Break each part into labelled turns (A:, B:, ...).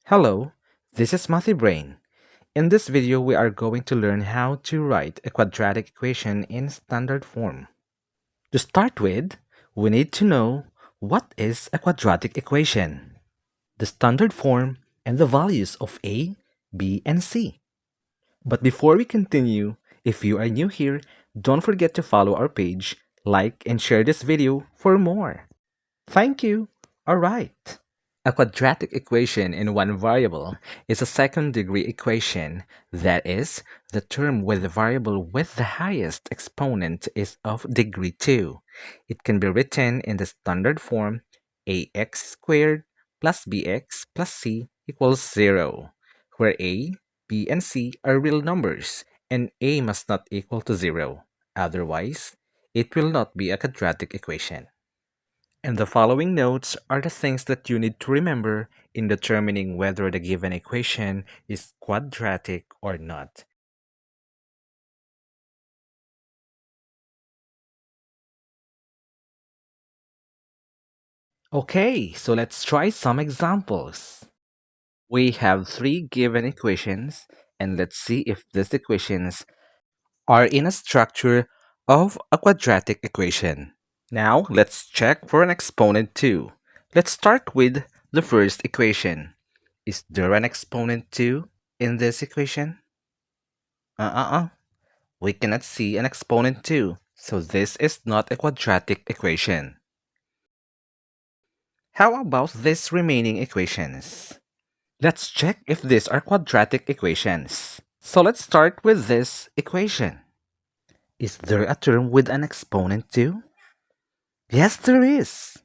A: Hello, this is Mathy Brain. In this video, we are going to learn how to write a quadratic equation in standard form. To start with, we need to know what is a quadratic equation, the standard form, and the values of a, b, and c. But before we continue, if you are new here, don't forget to follow our page, like, and share this video for more. Thank you. All right. A quadratic equation in one variable is a second-degree equation. That is, the term with the variable with the highest exponent is of degree 2. It can be written in the standard form ax squared plus bx plus c equals 0, where a, b, and c are real numbers, and a must not equal to 0. Otherwise, it will not be a quadratic equation. And the following notes are the things that you need to remember in determining whether the given equation is quadratic or not. Okay, so let's try some examples. We have three given equations, and let's see if these equations are in a structure of a quadratic equation. Now, let's check for an exponent too. Let's start with the first equation. Is there an exponent 2 in this equation? We cannot see an exponent 2, so this is not a quadratic equation. How about these remaining equations? Let's check if these are quadratic equations. So let's start with this equation. Is there a term with an exponent 2? Yes, there is.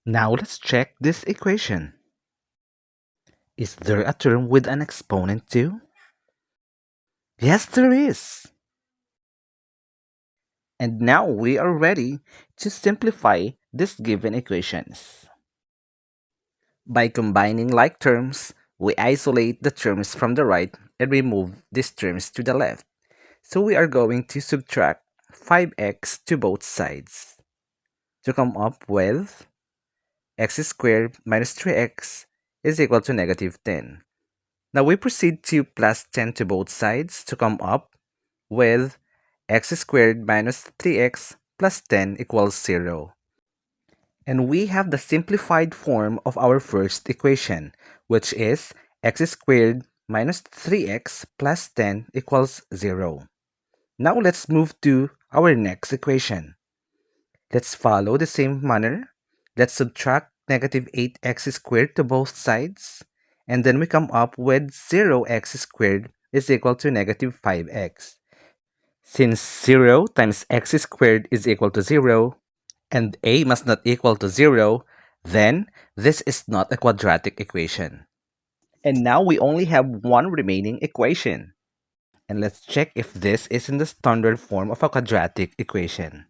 A: Now let's check this equation. Is there a term with an exponent 2? Yes, there is. And now we are ready to simplify these given equations. By combining like terms, we isolate the terms from the right and remove these terms to the left. So we are going to subtract 5x to both sides to come up with x squared minus 3x is equal to negative 10. Now we proceed to plus 10 to both sides to come up with x squared minus 3x plus 10 equals 0. And we have the simplified form of our first equation, which is x squared minus 3x plus 10 equals 0. Now let's move to our next equation. Let's follow the same manner. Let's subtract negative 8x squared to both sides, and then we come up with 0x squared is equal to negative 5x. Since 0 times x squared is equal to 0, and a must not equal to 0, then this is not a quadratic equation. And now we only have one remaining equation. And let's check if this is in the standard form of a quadratic equation.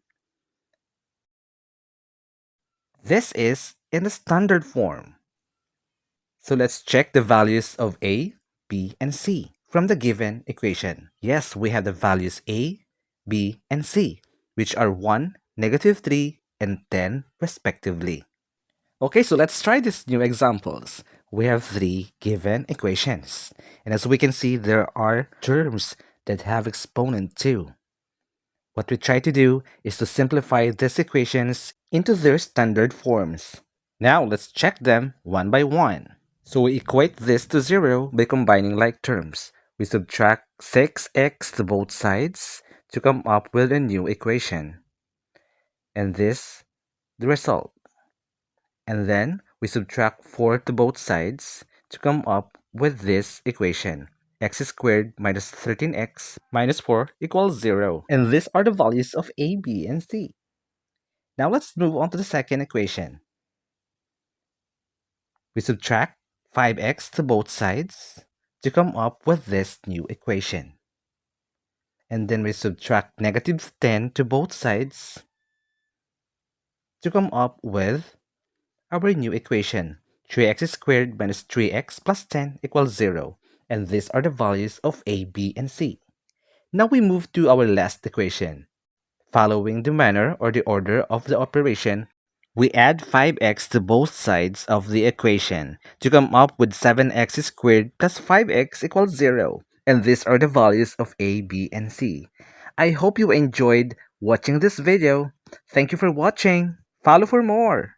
A: This is in the standard form. So let's check the values of a, b, and c from the given equation. Yes, we have the values a, b, and c, which are 1, negative 3, and 10 respectively. Okay, so let's try these new examples. We have three given equations. And as we can see, there are terms that have exponent too. What we try to do is to simplify these equations into their standard forms. Now let's check them one by one. So we equate this to 0 by combining like terms. We subtract 6x to both sides to come up with a new equation. And this the result. And then we subtract 4 to both sides to come up with this equation. X squared minus 13x minus 4 equals 0. And these are the values of a, b, and c. Now let's move on to the second equation. We subtract 5x to both sides to come up with this new equation. And then we subtract negative 10 to both sides to come up with our new equation. 3x squared minus 3x plus 10 equals 0. And these are the values of a, b, and c. Now we move to our last equation. Following the manner or the order of the operation, We add 5x to both sides of the equation to come up with 7x squared plus 5x equals 0. And these are the values of a, b, and c. I hope you enjoyed watching this video. Thank you for watching. Follow for more.